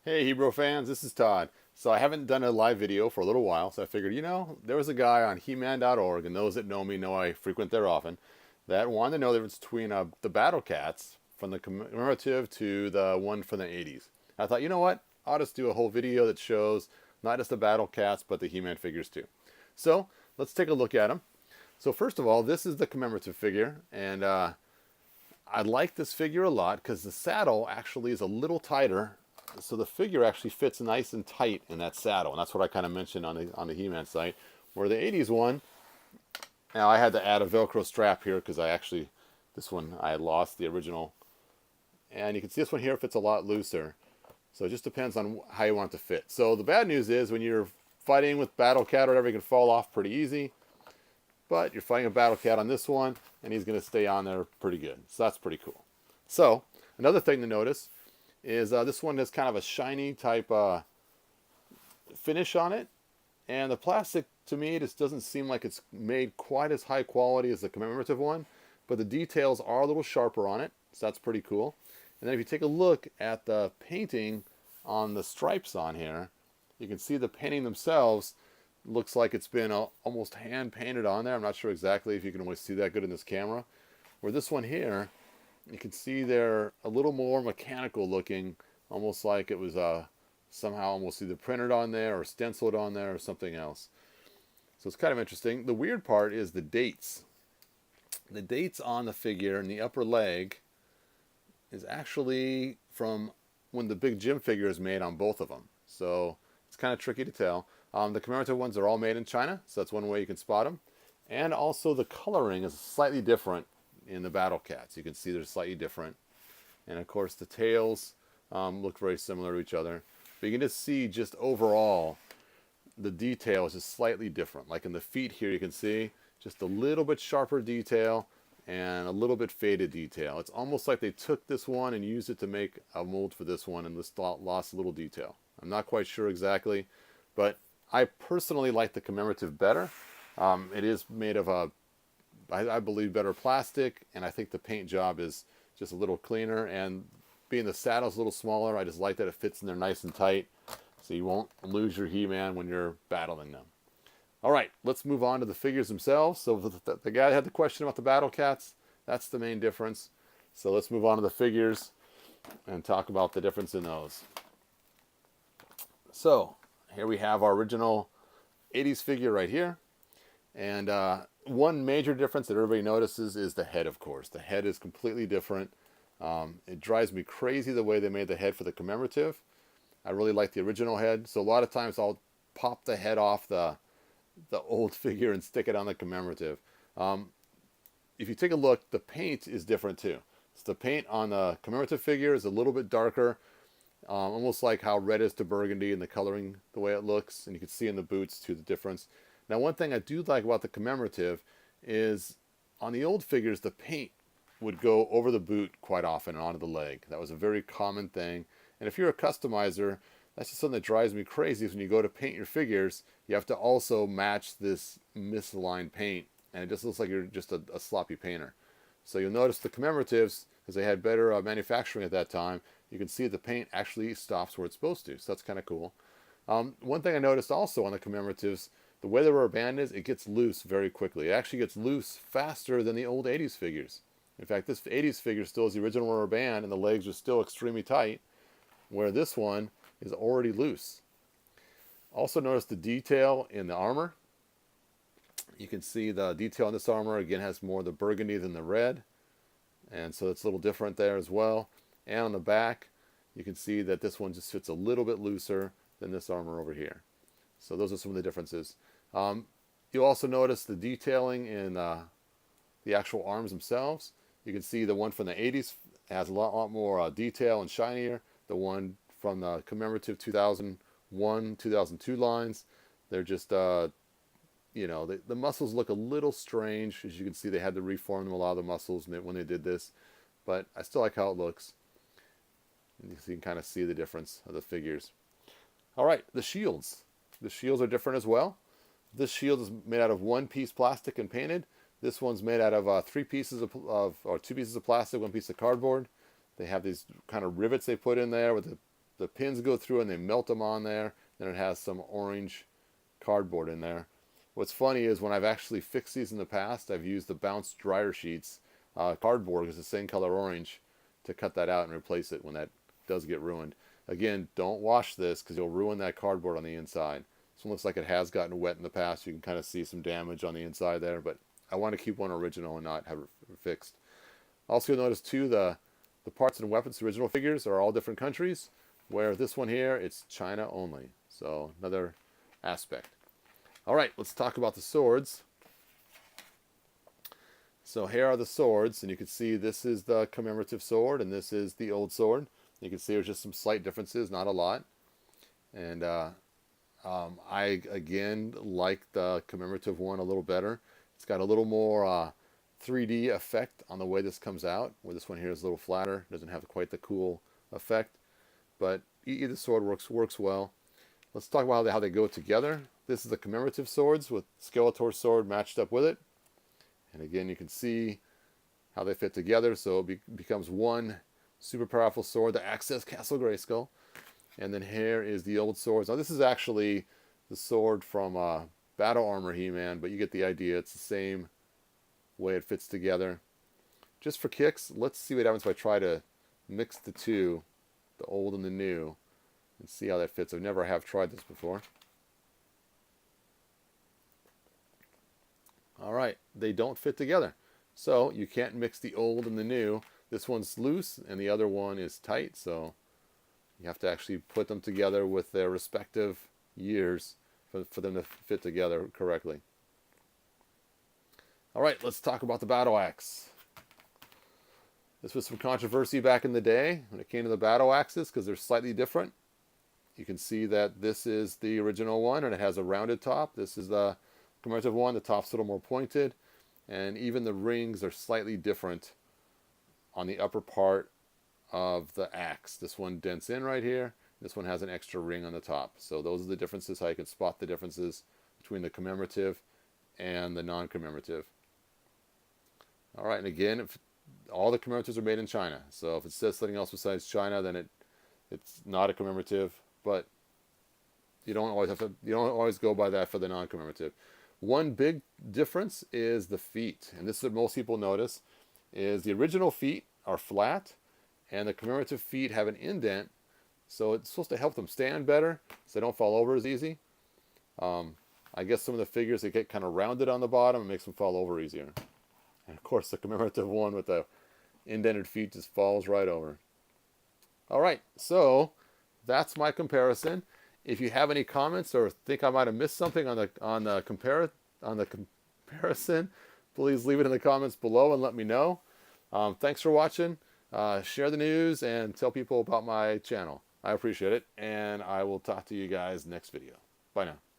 Hey Hebrew fans, this is Todd. So I haven't done a live video for a little while, so I figured, there was a guy on He-Man.org, and those that know me know I frequent there often, that wanted to know the difference between the Battle Cats from the commemorative to the one from the 80s. I thought, you know what? I'll just do a whole video that shows not just the Battle Cats, but the He-Man figures too. So let's take a look at them. So first of all, this is the commemorative figure, and I like this figure a lot because the saddle actually is a little tighter, so the figure actually fits nice and tight in that saddle, and that's what I kind of mentioned on the He-Man site. Where the 80s one, now I had to add a Velcro strap here because this one I had lost the original, and you can see this one here fits a lot looser. So it just depends on how you want it to fit. So the bad news is when you're fighting with Battle Cat or whatever, you can fall off pretty easy. But you're fighting a Battle Cat on this one, and he's going to stay on there pretty good. So that's pretty cool. So another thing to notice is this one has kind of a shiny type finish on it. And the plastic, to me, just doesn't seem like it's made quite as high quality as the commemorative one. But the details are a little sharper on it, so that's pretty cool. And then if you take a look at the painting on the stripes on here, you can see the painting themselves looks like it's been almost hand painted on there. I'm not sure exactly if you can always see that good in this camera. Where this one here, you can see they're a little more mechanical looking, almost like it was somehow almost either printed on there or stenciled on there or something else. So it's kind of interesting. The weird part is the dates. The dates on the figure in the upper leg is actually from when the big Jim figure is made on both of them. So it's kind of tricky to tell. The commemorative ones are all made in China, so that's one way you can spot them. And also the coloring is slightly different in the Battle Cats. You can see they're slightly different. And of course the tails look very similar to each other. But you can just see just overall the detail is just slightly different. Like in the feet here you can see just a little bit sharper detail and a little bit faded detail. It's almost like they took this one and used it to make a mold for this one and just lost a little detail. I'm not quite sure exactly, but I personally like the commemorative better. It is made of I believe, better plastic, and I think the paint job is just a little cleaner. And being the saddle's a little smaller, I just like that it fits in there nice and tight, so you won't lose your He-Man when you're battling them. All right, let's move on to the figures themselves. So the guy that had the question about the Battle Cats, that's the main difference. So let's move on to the figures and talk about the difference in those. So here we have our original 80s figure right here. And one major difference that everybody notices is the head, of course. The head is completely different. It drives me crazy the way they made the head for the commemorative. I really like the original head. So a lot of times I'll pop the head off the old figure and stick it on the commemorative. If you take a look, the paint is different too. So the paint on the commemorative figure is a little bit darker. Almost like how red is to burgundy and the coloring, the way it looks. And you can see in the boots too the difference. Now one thing I do like about the commemorative is on the old figures the paint would go over the boot quite often and onto the leg. That was a very common thing. And if you're a customizer, that's just something that drives me crazy is when you go to paint your figures, you have to also match this misaligned paint. And it just looks like you're just a sloppy painter. So you'll notice the commemoratives, because they had better manufacturing at that time, you can see the paint actually stops where it's supposed to. So that's kind of cool. One thing I noticed also on the commemoratives, the way the rubber band is, it gets loose very quickly. It actually gets loose faster than the old 80s figures. In fact, this 80s figure still has the original rubber band and the legs are still extremely tight, where this one is already loose. Also notice the detail in the armor. You can see the detail in this armor, again, has more of the burgundy than the red. And so it's a little different there as well. And on the back, you can see that this one just fits a little bit looser than this armor over here. So those are some of the differences. You'll also notice the detailing in the actual arms themselves. You can see the one from the 80s has a lot more detail and shinier. The one from the commemorative 2001, 2002 lines, they're just, the muscles look a little strange. As you can see, they had to reform them, a lot of the muscles when they did this. But I still like how it looks. And you can kind of see the difference of the figures. All right, the shields. The shields are different as well. This shield is made out of one piece plastic and painted. This one's made out of two pieces of plastic, one piece of cardboard. They have these kind of rivets they put in there with the the pins go through and they melt them on there. Then it has some orange cardboard in there. What's funny is when I've actually fixed these in the past, I've used the bounced dryer sheets. Cardboard is the same color orange to cut that out and replace it when that does get ruined. Again, don't wash this because you'll ruin that cardboard on the inside. This one looks like it has gotten wet in the past. You can kind of see some damage on the inside there, but I want to keep one original and not have it fixed. Also, you'll notice too the parts and weapons original figures are all different countries, where this one here, it's China only. So another aspect. All right, let's talk about the swords. So here are the swords, and you can see this is the commemorative sword, and this is the old sword. You can see there's just some slight differences, not a lot. And I, again, like the commemorative one a little better. It's got a little more 3D effect on the way this comes out, where this one here is a little flatter. Doesn't have quite the cool effect, but either sword works well. Let's talk about how they go together. This is the commemorative swords with Skeletor's sword matched up with it. And again, you can see how they fit together. So it becomes one super powerful sword, the Access Castle Grayskull. And then here is the old swords. Now this is actually the sword from Battle Armor He-Man, but you get the idea. It's the same way it fits together. Just for kicks, let's see what happens if I try to mix the two, the old and the new, and see how that fits. I've never tried this before. All right, they don't fit together. So you can't mix the old and the new. This one's loose and the other one is tight, so you have to actually put them together with their respective years for them to fit together correctly. All right, let's talk about the battle axe. This was some controversy back in the day when it came to the battle axes because they're slightly different. You can see that this is the original one and it has a rounded top. This is the commemorative one. The top's a little more pointed, and even the rings are slightly different on the upper part of the axe. This one dents in right here. This one has an extra ring on the top. So those are the differences, how you can spot the differences between the commemorative and the non-commemorative. All right, and again, all the commemoratives are made in China. So if it says something else besides China, then it's not a commemorative. But you don't always go by that for the non-commemorative. One big difference is the feet, and this is what most people notice, is the original feet are flat, and the commemorative feet have an indent, so it's supposed to help them stand better, so they don't fall over as easy. I guess some of the figures, they get kind of rounded on the bottom, and makes them fall over easier. And of course, the commemorative one with the indented feet just falls right over. All right, so that's my comparison. If you have any comments or think I might have missed something on the comparison, please leave it in the comments below and let me know. Thanks for watching. Share the news and tell people about my channel. I appreciate it, and I will talk to you guys next video. Bye now.